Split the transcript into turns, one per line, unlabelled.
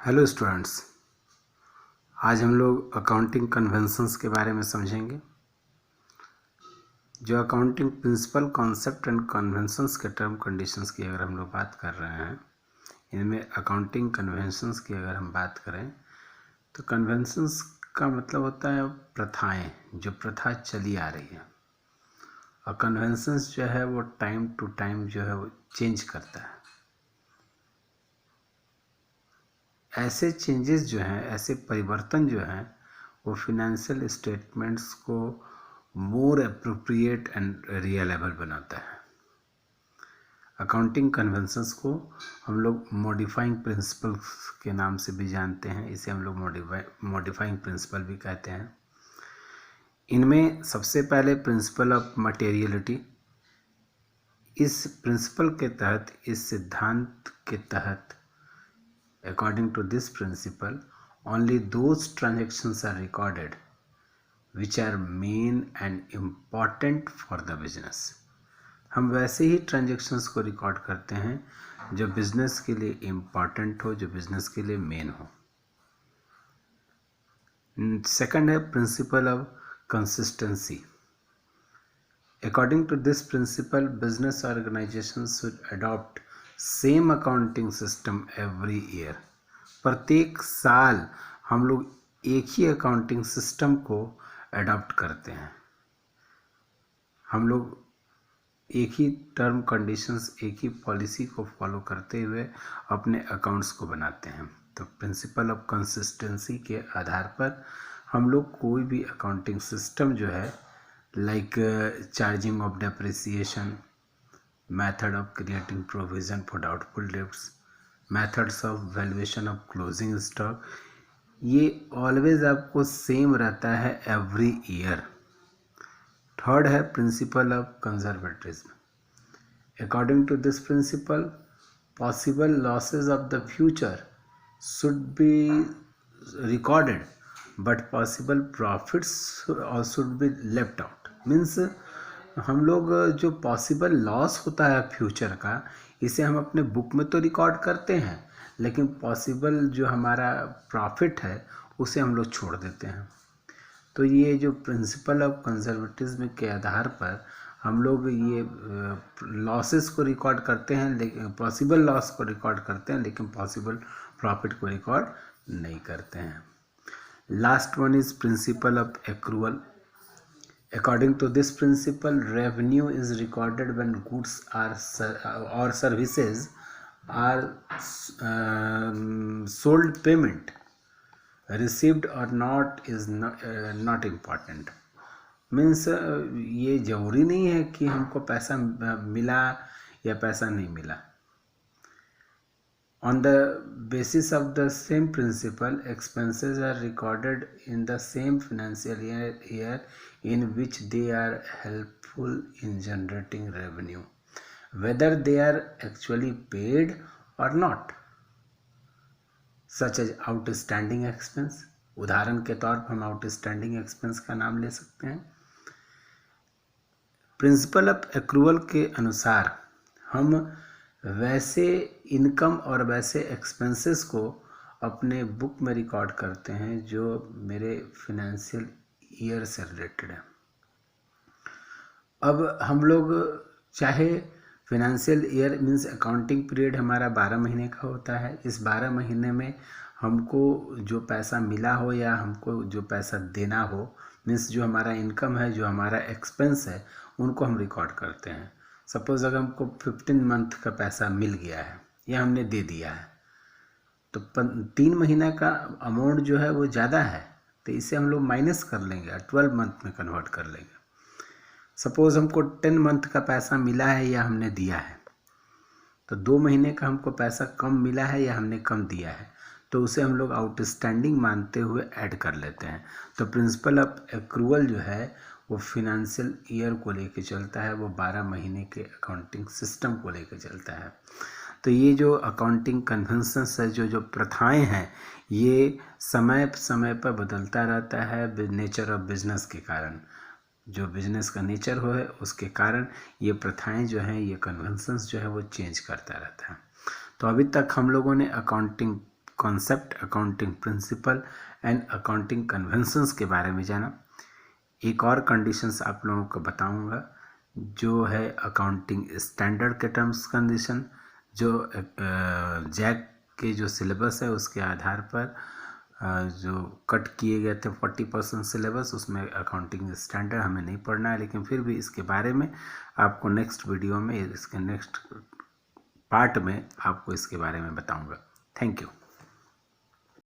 Hello students, आज हम लोग अकाउंटिंग कन्वेंशंस के बारे में समझेंगे। जो accounting principle, concept and conventions के टर्म कंडीशंस की अगर हम लोग बात कर रहे हैं, इनमें अकाउंटिंग कन्वेंशंस की अगर हम बात करें तो कन्वेंशंस का मतलब होता है प्रथाएं, जो प्रथा चली आ रही है। और कन्वेंशंस जो है वो टाइम टू टाइम जो है वो चेंज करता है। ऐसे चेंजेस जो हैं, ऐसे परिवर्तन जो हैं, वो फिनेंशियल स्टेटमेंट्स को मोर अप्रोप्रिएट एंड रियलेबल बनाता है। अकाउंटिंग कन्वेंशंस को हम लोग मॉडिफाइंग प्रिंसिपल्स के नाम से भी जानते हैं। इसे हम लोग मॉडिफाइंग प्रिंसिपल भी कहते हैं। इनमें सबसे पहले प्रिंसिपल ऑफ मटेरियलिटी। इस प्रिंसिपल के तहत, इस सिद्धांत के तहत, according to this principle, only those transactions are recorded which are main and important for the business. हम वैसे ही ट्रांजेक्शन्स को रिकॉर्ड करते हैं जो बिजनेस के लिए इम्पॉर्टेंट हो, जो बिजनेस के लिए मेन हो। सेकंड है principle of consistency. According to this principle, business organisation should adopt same accounting system every year. प्रत्येक साल हम लोग एक ही अकाउंटिंग सिस्टम को अडॉप्ट करते हैं। हम लोग एक ही टर्म कंडीशंस, एक ही पॉलिसी को फॉलो करते हुए अपने अकाउंट्स को बनाते हैं। तो प्रिंसिपल ऑफ कंसिस्टेंसी के आधार पर हम लोग कोई भी अकाउंटिंग सिस्टम जो है, like charging of depreciation, method of creating provision for doubtful debts, methods of valuation of closing stock, ये ऑलवेज आपको सेम रहता है एवरी ईयर। थर्ड है principle of conservatism. According to this principle, possible losses of the future should be recorded but possible profits should be left out. Means हम लोग जो possible loss होता है फ्यूचर का, इसे हम अपने बुक में तो रिकॉर्ड करते हैं, लेकिन पॉसिबल जो हमारा प्रॉफिट है उसे हम लोग छोड़ देते हैं। तो ये जो प्रिंसिपल ऑफ कंजर्वेटिज्म के आधार पर हम लोग ये लॉसेस को रिकॉर्ड करते हैं, लेकिन पॉसिबल लॉस को रिकॉर्ड करते हैं, लेकिन पॉसिबल प्रॉफिट को रिकॉर्ड नहीं करते हैं। Last one is principle of accrual. According to this principle, revenue is recorded when goods or services are sold. Payment received or not is not important. Means ये जरूरी नहीं है कि हमको पैसा मिला या पैसा नहीं मिला। On the basis of the same principle, expenses are recorded in the same financial year in which they are helpful in generating revenue, whether they are actually paid or not, such as outstanding expense। उदाहरण के तौर पर हम outstanding expense का नाम ले सकते हैं। प्रिंसिपल ऑफ एक्रूअल के अनुसार हम वैसे इनकम और वैसे एक्सपेंसेस को अपने बुक में रिकॉर्ड करते हैं जो मेरे फिनेंशियल ईयर से रिलेटेड है। अब हम लोग चाहे financial year means accounting period हमारा 12 महीने का होता है। इस 12 महीने में हमको जो पैसा मिला हो या हमको जो पैसा देना हो, मीन्स जो हमारा इनकम है, जो हमारा एक्सपेंस है, उनको हम रिकॉर्ड करते हैं। सपोज अगर हमको 15 मंथ का पैसा मिल गया है या हमने दे दिया है, तो 3 महीना का अमाउंट जो है वो ज़्यादा है, तो इसे हम लोग माइनस कर लेंगे और 12 मंथ में कन्वर्ट कर लेंगे। सपोज हमको 10 मंथ का पैसा मिला है या हमने दिया है, तो 2 महीने का हमको पैसा कम मिला है या हमने कम दिया है, तो उसे हम लोग आउटस्टैंडिंग मानते हुए ऐड कर लेते हैं। तो प्रिंसिपल ऑफ एक्रूअल जो है वो फिनेंशियल ईयर को लेके चलता है, वो 12 महीने के अकाउंटिंग सिस्टम को लेके चलता है। तो ये जो अकाउंटिंग कन्वेंशंस है, जो प्रथाएं हैं, ये समय समय पर बदलता रहता है नेचर ऑफ बिजनेस के कारण। जो बिजनेस का नेचर हो है उसके कारण ये प्रथाएं जो हैं, ये कन्वेंशंस जो है वो चेंज करता रहता है। तो अभी तक हम लोगों ने accounting concept, accounting principle and accounting conventions के बारे में जाना। एक और कंडीशंस आप लोगों को बताऊंगा जो है अकाउंटिंग स्टैंडर्ड के टर्म्स कंडीशन, जो जैक के जो सिलेबस है उसके आधार पर जो कट किए गए थे 40% सिलेबस, उसमें अकाउंटिंग स्टैंडर्ड हमें नहीं पढ़ना है, लेकिन फिर भी इसके बारे में आपको नेक्स्ट वीडियो में, इसके नेक्स्ट पार्ट में आपको इसके बारे में बताऊंगा। Thank you.